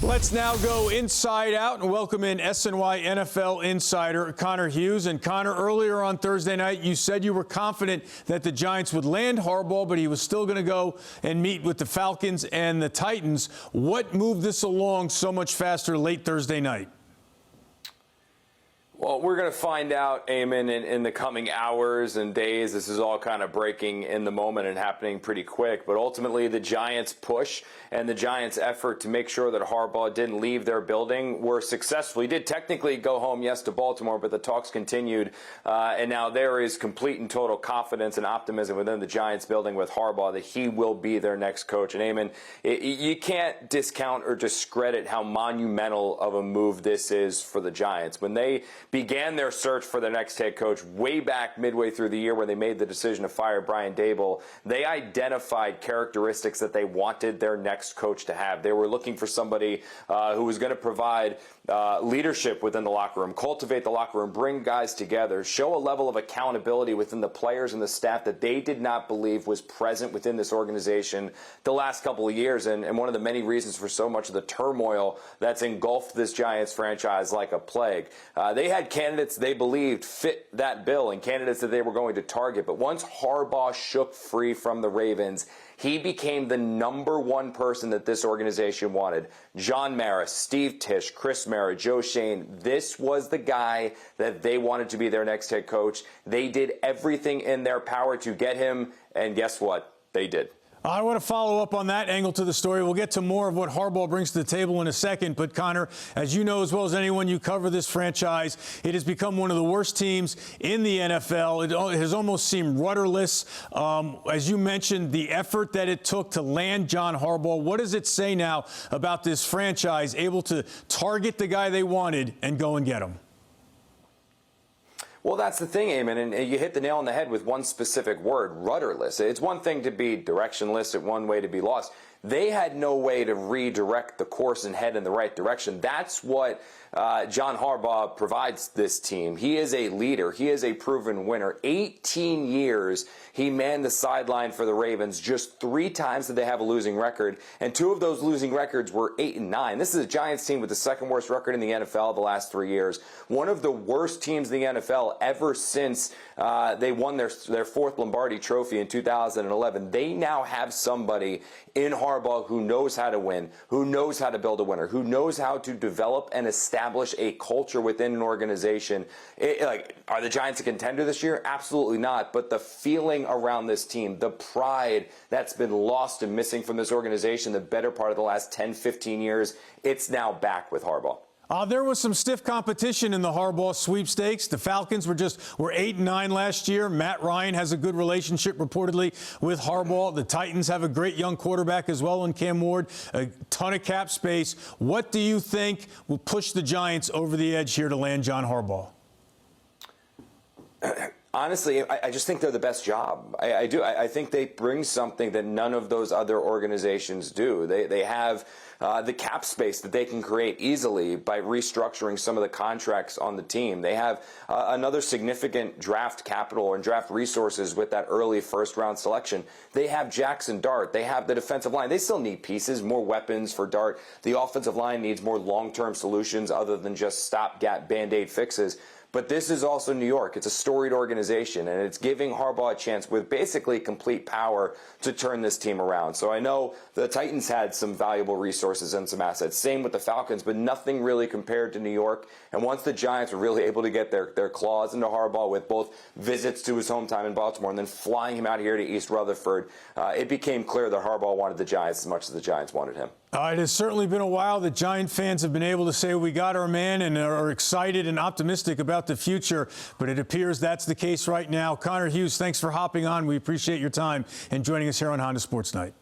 Let's now go inside out and welcome in SNY NFL Insider Connor Hughes. And Connor, earlier on Thursday night, you said you were confident that the Giants would land Harbaugh, but he was still going to go and meet with the Falcons and the Titans. What moved this along so much faster late Thursday night? Well, we're going to find out, Eamon, in the coming hours and days. This is all kind of breaking in the moment and happening pretty quick. But ultimately, the Giants' push and the Giants' effort to make sure that Harbaugh didn't leave their building were successful. He did technically go home, yes, to Baltimore, but the talks continued. And now there is complete and total confidence and optimism within the Giants building with Harbaugh that he will be their next coach. And, Eamon, you can't discount or discredit how monumental of a move this is for the Giants. When they began their search for their next head coach way back midway through the year when they made the decision to fire Brian Daboll, they identified characteristics that they wanted their next coach to have. They were looking for somebody who was going to provide leadership within the locker room, cultivate the locker room, bring guys together, show a level of accountability within the players and the staff that they did not believe was present within this organization the last couple of years. And one of the many reasons for so much of the turmoil that's engulfed this Giants franchise like a plague. They had candidates they believed fit that bill and candidates that they were going to target. But once Harbaugh shook free from the Ravens, he became the number one person that this organization wanted. John Maris, Steve Tisch, Chris Mara, Joe Shane. This was the guy that they wanted to be their next head coach. They did everything in their power to get him, and guess what? They did. I want to follow up on that angle to the story. We'll get to more of what Harbaugh brings to the table in a second. But, Connor, as you know as well as anyone, you cover this franchise. It has become one of the worst teams in the NFL. It has almost seemed rudderless. As you mentioned, the effort that it took to land John Harbaugh, what does it say now about this franchise able to target the guy they wanted and go and get him? Well, that's the thing, Eamon, and you hit the nail on the head with one specific word, rudderless. It's one thing to be directionless, it's one way to be lost. They had no way to redirect the course and head in the right direction. That's what John Harbaugh provides this team. He is a leader. He is a proven winner. 18 years he manned the sideline for the Ravens. Just 3 times did they have a losing record, and 2 of those losing records were 8-9. This is a Giants team with the second worst record in the NFL the last 3 years. One of the worst teams in the NFL ever since they won their 4th Lombardi trophy in 2011. They now have somebody in Harbaugh who knows how to win, who knows how to build a winner, who knows how to develop and establish a culture within an organization. Are the Giants a contender this year? Absolutely not. But the feeling around this team, the pride that's been lost and missing from this organization the better part of the last 10, 15 years, it's now back with Harbaugh. There was some stiff competition in the Harbaugh sweepstakes. The Falcons were 8-9 last year. Matt Ryan has a good relationship reportedly with Harbaugh. The Titans have a great young quarterback as well in Cam Ward, a ton of cap space. What do you think will push the Giants over the edge here to land John Harbaugh? Honestly, I just think they're the best job. I do. I think they bring something that none of those other organizations do. They have the cap space that they can create easily by restructuring some of the contracts on the team. They have another significant draft capital and draft resources with that early first-round selection. They have Jackson Dart. They have the defensive line. They still need pieces, more weapons for Dart. The offensive line needs more long-term solutions other than just stopgap Band-Aid fixes. But this is also New York. It's a storied organization, and it's giving Harbaugh a chance with basically complete power to turn this team around. So I know the Titans had some valuable resources and some assets. Same with the Falcons, but nothing really compared to New York. And once the Giants were really able to get their claws into Harbaugh with both visits to his hometown in Baltimore and then flying him out here to East Rutherford, it became clear that Harbaugh wanted the Giants as much as the Giants wanted him. It has certainly been a while that Giant fans have been able to say we got our man and are excited and optimistic about the future, but it appears that's the case right now. Connor Hughes, thanks for hopping on. We appreciate your time and joining us here on Honda Sports Night.